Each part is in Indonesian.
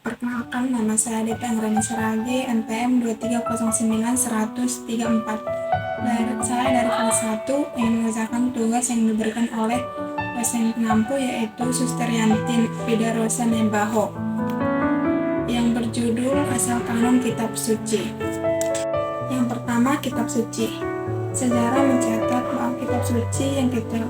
Perkenalkan, nama saya Depa Anggrani Saragi, NPM 2309134. Saya dari kelas 1 yang mengerjakan tugas yang diberikan oleh dosen pengampu, yaitu Suster Yantin Pidarosa Nebaho, yang berjudul Asal Kanon Kitab Suci. Yang pertama, Kitab Suci. Sejarah mencatat bahwa Kitab Suci yang kita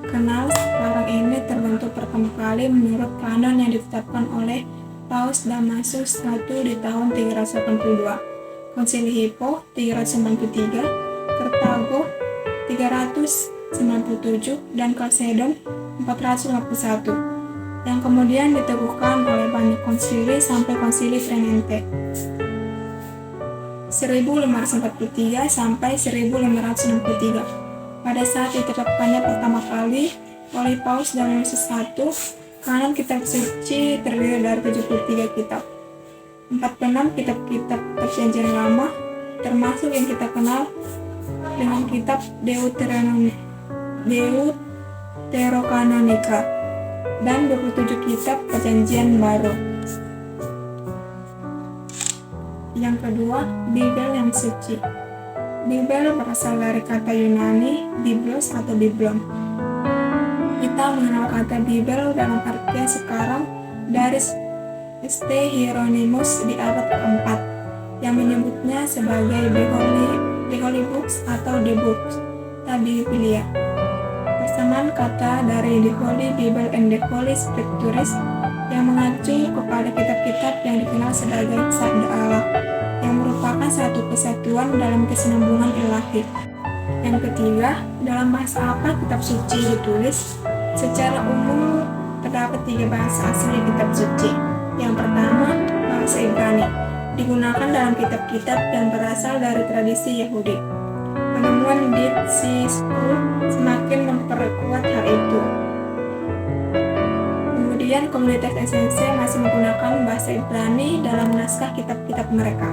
kenal sekarang ini terbentuk pertama kali menurut kanon yang ditetapkan oleh Paus Damasus I di tahun 382, Konsili Hippo 393, Kartago 397, dan Kalsedon 451, yang kemudian diteguhkan oleh banyak konsili sampai Konsili Tridente 1543 sampai 1563. Pada saat ditetapkannya pertama kali oleh Paus Damasus I, kanon kitab suci terdiri dari 73 kitab. 46 kitab-kitab Perjanjian Lama, termasuk yang kita kenal dengan kitab Deuterokanonika, dan 27 kitab Perjanjian Baru. Yang kedua, Bibel yang suci. Bibel berasal dari kata Yunani biblos atau biblon. Kita mengenal kata Bibel dalam artian sekarang dari St. Hieronymus di abad keempat, yang menyebutnya sebagai the Holy Books atau the Books Tabipilia. Persamaan kata dari the Holy Bible and the Holy Scriptures yang mengacu kepada kitab-kitab yang dikenal sebagai Sabda Allah, yang merupakan satu kesatuan dalam kesinambungan ilahi. Yang ketiga, dalam bahasa apa kitab suci ditulis? Secara umum, terdapat 3 bahasa asli kitab suci. Yang pertama, bahasa Ibrani, digunakan dalam kitab-kitab dan berasal dari tradisi Yahudi. Penemuan Dead Sea Scrolls semakin memperkuat hal itu. Kemudian, komunitas SNC masih menggunakan bahasa Ibrani dalam naskah kitab-kitab mereka.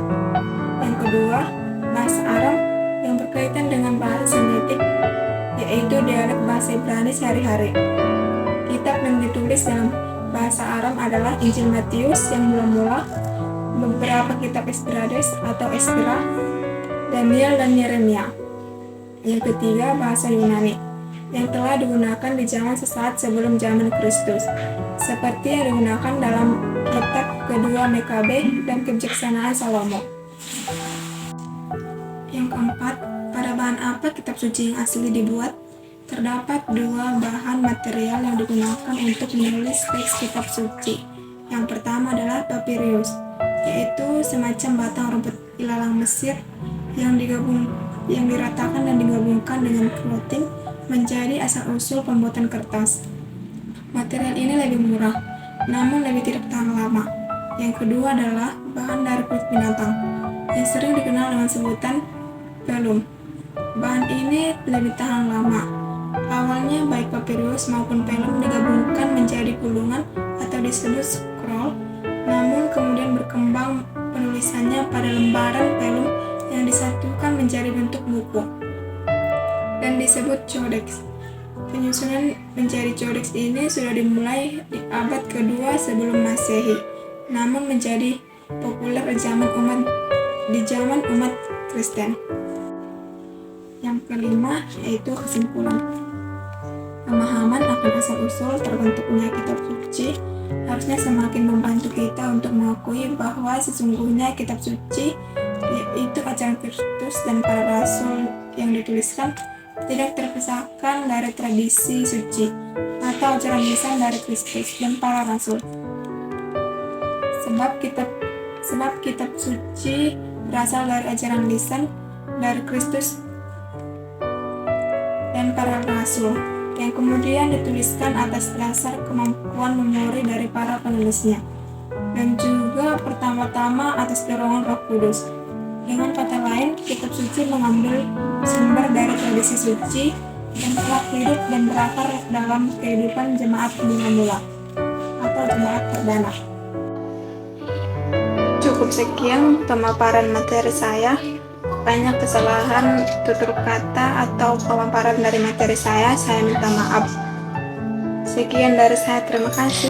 Yang kedua, bahasa Aram yang berkaitan dengan bahasa Semitik, yaitu dialek bahasa Ibrani sehari-hari. Kitab yang ditulis dalam bahasa Aram adalah Injil Matius yang mula-mula, beberapa kitab Esdras atau Esdra, Daniel, dan Yeremia. Yang ketiga, bahasa Yunani yang telah digunakan di zaman sesaat sebelum zaman Kristus, seperti yang digunakan dalam kitab kedua Mekabe dan kebijaksanaan Salomo. Yang keempat, pada bahan apa kitab suci yang asli dibuat? Terdapat 2 bahan material yang digunakan untuk menulis teks kitab suci. Yang pertama adalah papyrus, yaitu semacam batang rumput ilalang Mesir yang diratakan dan digabungkan dengan clothing menjadi asal-usul pembuatan kertas. Material ini lebih murah, namun lebih tidak tahan lama. Yang kedua adalah bahan dari kulit binatang, yang sering dikenal dengan sebutan velum. Bahan ini lebih tahan lama. Awalnya baik papyrus maupun velum digabungkan menjadi gulungan atau disebut scroll, namun kemudian berkembang penulisannya pada lembaran velum yang disatukan menjadi bentuk buku dan disebut codex. Penyusunan menjadi codex ini sudah dimulai di abad kedua sebelum Masehi, namun menjadi populer di zaman umat Kristen. Yang kelima, yaitu kesimpulan. Pemahaman akan asal-usul terbentuknya kitab suci harusnya semakin membantu kita untuk mengakui bahwa sesungguhnya kitab suci, yaitu ajaran Kristus dan para rasul yang dituliskan, tidak terpisahkan dari tradisi suci atau ajaran lisan dari Kristus dan para rasul. Sebab kitab suci berasal dari ajaran lisan dari Kristus dan para rasul, yang kemudian dituliskan atas dasar kemampuan memori dari para penulisnya, dan juga pertama-tama atas dorongan Roh Kudus. Dengan kata lain, kitab suci mengambil sumber dari tradisi suci dan telah hidup dan berakar dalam kehidupan jemaat mula-mula atau jemaat perdana. Cukup sekian pemaparan materi saya. Banyak kesalahan tutur kata atau pemaparan dari materi saya minta maaf. Sekian dari saya, terima kasih.